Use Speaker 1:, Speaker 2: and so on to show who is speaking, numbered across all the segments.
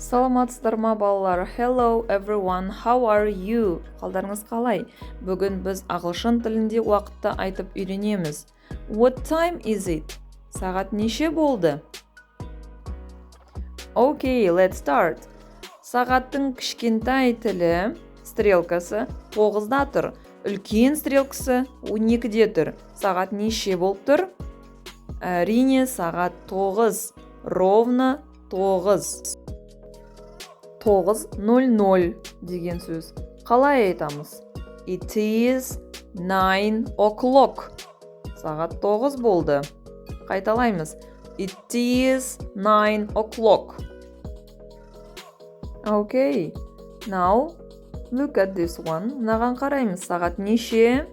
Speaker 1: Саламатсыздар ма балалар? Hello everyone, how are you? Қалдарыңыз қалай? Бүгін біз ағылшын тілінде уақытты айтып үйренеміз. What time is it? Сағат неше болды? Okay, let's start. Сағаттың кішкентай тілі стрелкасы 9-да тұр. Үлкен стрелкасы 12-де тұр. Сағат неше болып тұр? Әрине, сағат 9. Ровно 9. 9:00 деген сөз. Қалай айтамыз? It is 9 o'clock. Сағат 9 болды. Қайталаймыз. It is 9 o'clock. Okay. Now, look at this one. Мынаған қараймыз. Сағат неше?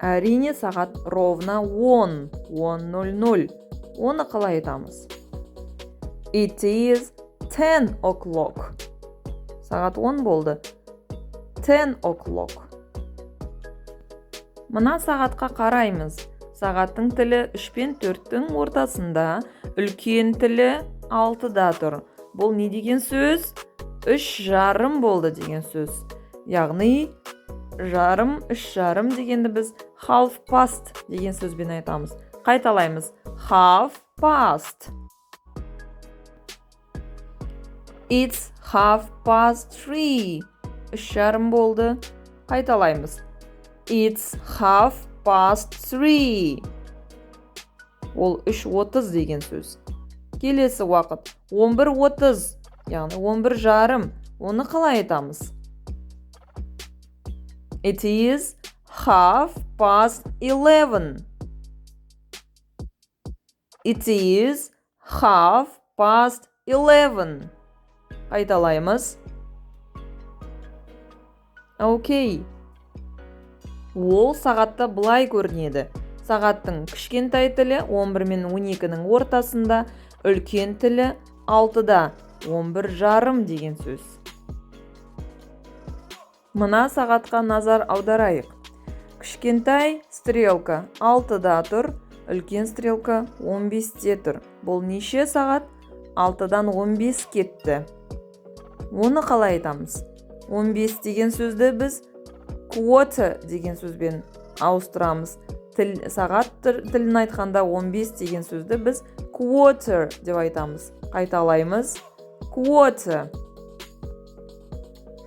Speaker 1: Әрине, сағат ровно 10. 10:00. Оны қалай айтамыз? It is 10 o'clock. Сағат 10 болды. 10 o'clock. Мына сағатқа қараймыз. Сағаттың тілі 3 пен 4-тің ортасында, үлкен тілі 6-да тұр. Бұл не деген сөз? 3:30 болды деген сөз. Яғни, жарым, 3:30 дегенді біз half past деген сөзбен айтамыз. Қайталаймыз. Half past. It's 3:30. 3:30 болды. Қайталаймыз. It's 3:30. Ол 3:30 деген сөз. Келесі уақыт 11:30, яғни 11:30. Оны қалай айтамыз? It is 11:30. It is 11:30. Қайталаймыз. Окей. Ол сағатта былай көрінеді. Сағаттың кішкентай тілі 11 мен 12-нің ортасында, үлкен тілі 6-да, 11:30 деген сөз. Мына сағатқа назар аударайық. Кішкентай стрелка 6-да тұр, үлкен стрелка 15-те тұр. Бұл неше сағат? 6-дан 15 кетті. Оны қалай айтамыз? 15 деген сөзді біз quarter деген сөзбен ауыстырамыз. Сағат тілін айтқанда 15 деген сөзді біз quarter деп айтамыз. Қайталаймыз. Quarter.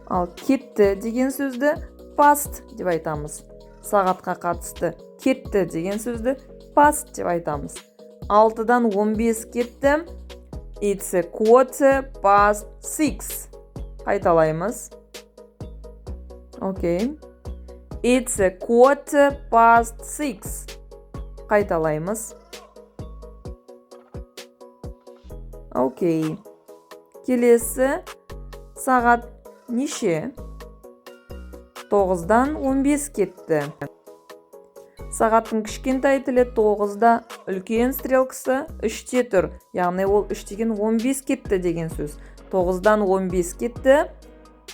Speaker 1: Ал кетті деген сөзді past деп айтамыз. Сағатқа қатысты кетті деген сөзді past деп айтамыз. 6-дан 15 кетті. It's 6:15. Қайталаймыз. Окей. It's 6:15. Қайталаймыз. Окей. Келесі сағат неше? 9-дан 15 кетті. Сағаттың кішкентай тілі 9-да, үлкен стрелкасы 3-те тұр. Яғни ол 3-теген 15 кетті деген сөз. 9-дан 15 кетті.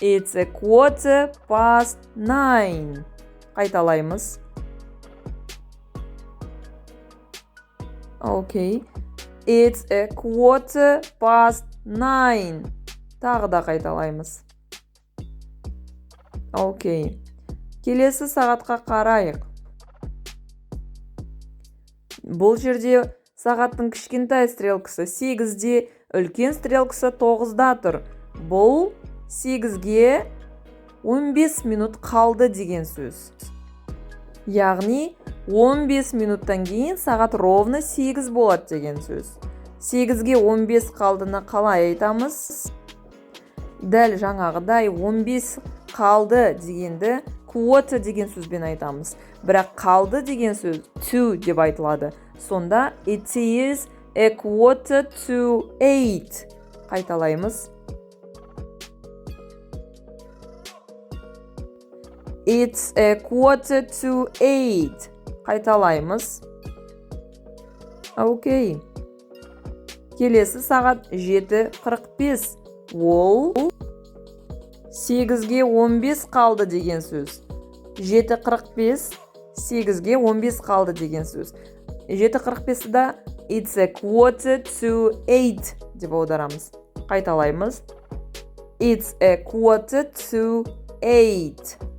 Speaker 1: It's 9:15. Қайталаймыз. Окей. It's 9:15. Тағы да қайталаймыз. Окей. Келесі сағатқа қарайық. Бұл жерде сағаттың кішкентай стрелкасы 8-де, үлкен стрелкасы 9-да тұр. Бұл 8-ге 15 минут қалды деген сөз. Яғни 15 минуттан кейін сағат ровно 8 болады деген сөз. 8-ге 15 қалдыны қалай айтамыз? Дәл жаңағыдай 15 қалды дегенді quarter деген сөзбен айтамыз. Бірақ қалды деген сөз to деп айтылады. Сонда it is 7:45. Қайталаймыз. It's 7:45. Қайталаймыз. Окей. Келесі сағат 7:45. Ол 8-ге 15 қалды деген сөз. 7:45, 8-ге 15 қалды деген сөз. 7:45-да it's 7:45 деп аударамыз. Қайталаймыз. It's a quarter to 8.